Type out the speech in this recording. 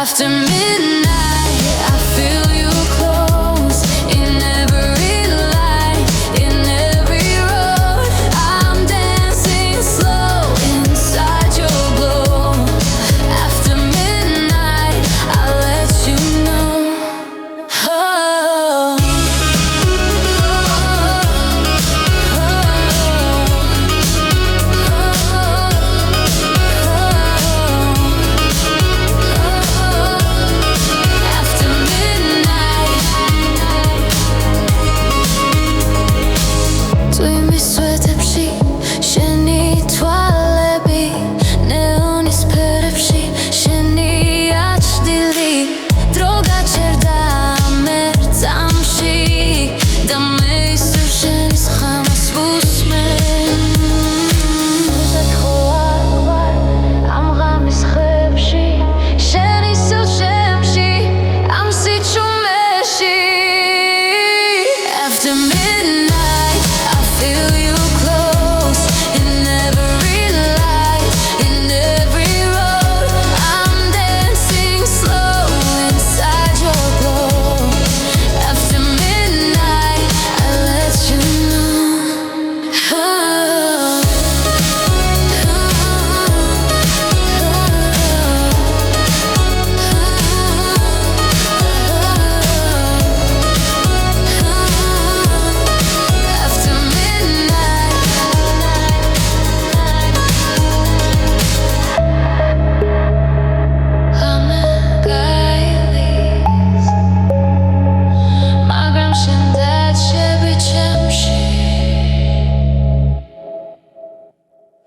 After midnight, I feel you close in every light, in every road. I'm dancing slow inside your glow. After midnight, I'll let you know. To me